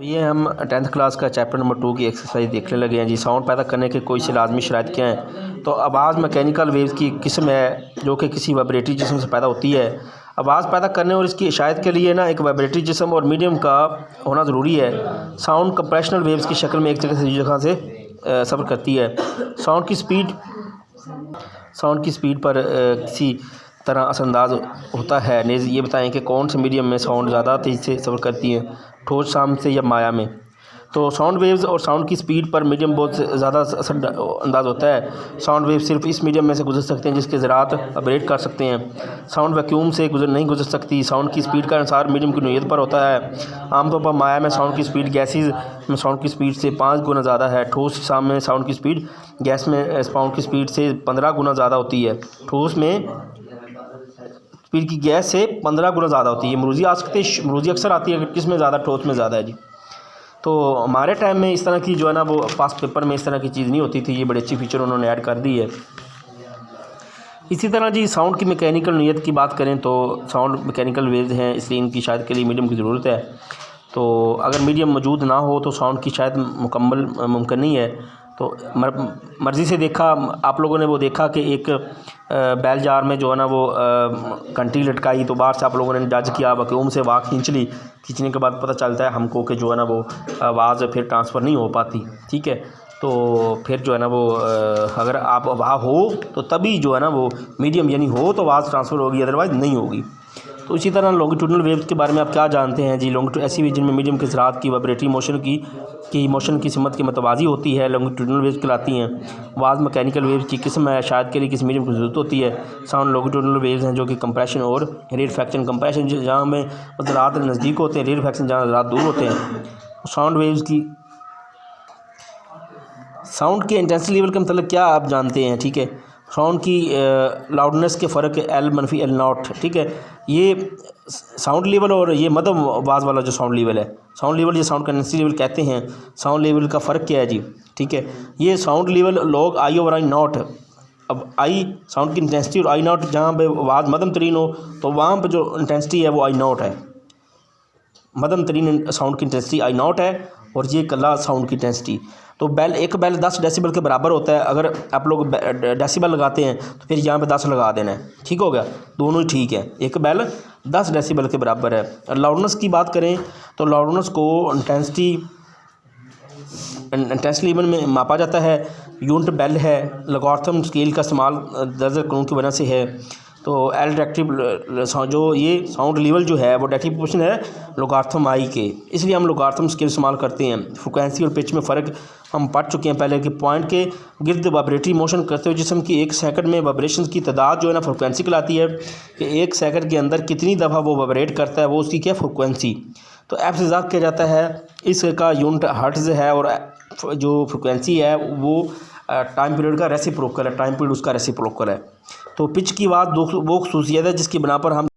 ये हम 10th class का चैप्टर नंबर 2 की एक्सरसाइज देखने लगे हैं जी। साउंड पैदा करने के कोई से लाजमी शराइत क्या हैं। तो आवाज़ मैकेनिकल वेव्स की किस्म है जो कि किसी वाइब्रेटरी जिस्म से पैदा होती है। आवाज़ पैदा करने और इसकी इशायत के लिए ना एक वाइब्रेटरी जिस्म और मीडियम का होना ज़रूरी है। साउंड कंप्रेशनल वेव्स की शक्ल में एक जगह से दूसरी जगह से सफ़र करती है। साउंड की स्पीड पर किसी तरह असरअंदाज होता है। नेज़ ये बताएं कि कौन से मीडियम में साउंड ज़्यादा तेज़ी से सफ़र करती है, ठोस साम से या माया में। तो साउंड वेव्स और साउंड की स्पीड पर मीडियम बहुत ज़्यादा असरअंदाज होता है। साउंड वेव सिर्फ इस मीडियम में से गुजर सकते हैं जिसके ज़रात वाइब्रेट कर सकते हैं। साउंड वैक्यूम से नहीं गुजर सकती। साउंड की स्पीड का अनुसार मीडियम की नोयत पर होता है। आमतौर पर माया में साउंड की स्पीड गैसेज में साउंड की स्पीड से 5 गुना ज़्यादा है। ठोस साम में साउंड की स्पीड गैस में साउंड की स्पीड से 15 गुना ज़्यादा होती है। ठोस में स्पीड की गैस से 15 गुना ज़्यादा होती है। मरूजी अक्सर आती है किस में ज़्यादा, ठोस में ज़्यादा है जी। तो हमारे टाइम में इस तरह की जो है ना वो पास पेपर में इस तरह की चीज़ नहीं होती थी। ये बड़े अच्छी फीचर उन्होंने ऐड कर दी है। इसी तरह जी साउंड की मैकेनिकल नोयत की बात करें तो साउंड मैकेनिकल वेव्स हैं, इसलिए इनकी शायद के लिए मीडियम की ज़रूरत है। तो अगर मीडियम मौजूद ना हो तो साउंड की शायद मुकम्मल मुमकिन नहीं है। तो मर्ज़ी से देखा आप लोगों ने वो देखा कि एक बैल जार में जो है ना वो घंटी लटकाई, तो बाहर से आप लोगों ने जज किया, वैक्यूम से वाह खींचने के बाद पता चलता है हमको कि जो है ना वो आवाज़ फिर ट्रांसफ़र नहीं हो पाती। ठीक है, तो फिर जो है ना वो अगर आप वहाँ हो तो तभी जो है ना वो मीडियम यानी हो तो आवाज़ ट्रांसफ़र होगी, अदरवाइज़ नहीं होगी। तो इसी तरह लॉन्गिट्यूडनल वेव्स के बारे में आप क्या जानते हैं जी। ऐसी वेव जिनमें मीडियम के ज़रात की वाइब्रेटरी मोशन की सिमत के मतवाज़ी होती है, लॉन्गिट्यूडनल वेव्स कहलाती हैं। आवाज़ मैकेनिकल वेव्स की किस्म है, शायद के लिए किसी मीडियम की ज़रूरत होती है। साउंड लॉन्गिट्यूडनल वेव्स हैं जो कि कंप्रेशन और रेरफैक्शन। कंप्रेशन जहाँ में ज़रात नज़दीक होते हैं, रेरफैक्शन जहाँ ज़रात दूर होते हैं। साउंड के इंटेंसिटी लेवल का मतलब क्या आप जानते हैं। ठीक है, साउंड की लाउडनेस के फ़र्क L-L0। ठीक है, ये साउंड लेवल और ये मध्यम आवाज़ वाला जो साउंड लेवल है, साउंड लेवल ये साउंड का इंटेंसिटी लेवल कहते हैं। साउंड लेवल का फ़र्क क्या है जी। ठीक है, ये साउंड लेवल log I/I0। अब I साउंड की इंटेंसिटी और I0 जहाँ पे आवाज़ मध्यम तरीन हो तो वहाँ पर जो इंटेंसिटी है वो I0 है। मध्यम तरीन साउंड की इंटेंसिटी I0 है और ये कला साउंड की इंटेंसिटी। तो एक बेल 10 डेसिबल के बराबर होता है। अगर आप लोग डेसिबल लगाते हैं तो फिर यहाँ पे 10 लगा देना है। ठीक हो गया, दोनों ही ठीक है। एक बेल 10 डेसिबल के बराबर है। लाउडनेस की बात करें तो लाउडनेस को इंटेंसिटी लेवल में मापा जाता है। यूनिट बेल है। लॉगरिथम स्केल का इस्तेमाल दर्जन कानून की वजह से है। तो एल डायरेक्टिव जो ये साउंड लेवल जो है वो डायरेक्टिव प्रोपोर्शन है लॉगरिथम आई के, इसलिए हम लॉगरिथम स्केल इस्तेमाल करते हैं। फ्रिक्वेंसी और पिच में फ़र्क हम पढ़ चुके हैं पहले कि पॉइंट के गिर्द वाइब्रेटरी मोशन करते हुए जिस्म की 1 सेकंड में वाइब्रेशन की तादाद जो है ना फ्रिक्वेंसी कहलाती है कि 1 सेकंड के अंदर कितनी दफ़ा वो वाइब्रेट करता है, वो उसकी क्या फ्रिक्वेंसी। तो एफ से ज़ात किया जाता है। इसका यूनिट हर्ट्ज़ है और जो फ्रिक्वेंसी है वो टाइम पीरियड का रेसिप्रोकल है। टाइम पीरियड उसका रेसिप्रोकल है। तो पिच की बात वो खसूसियत है जिसकी बिना पर हम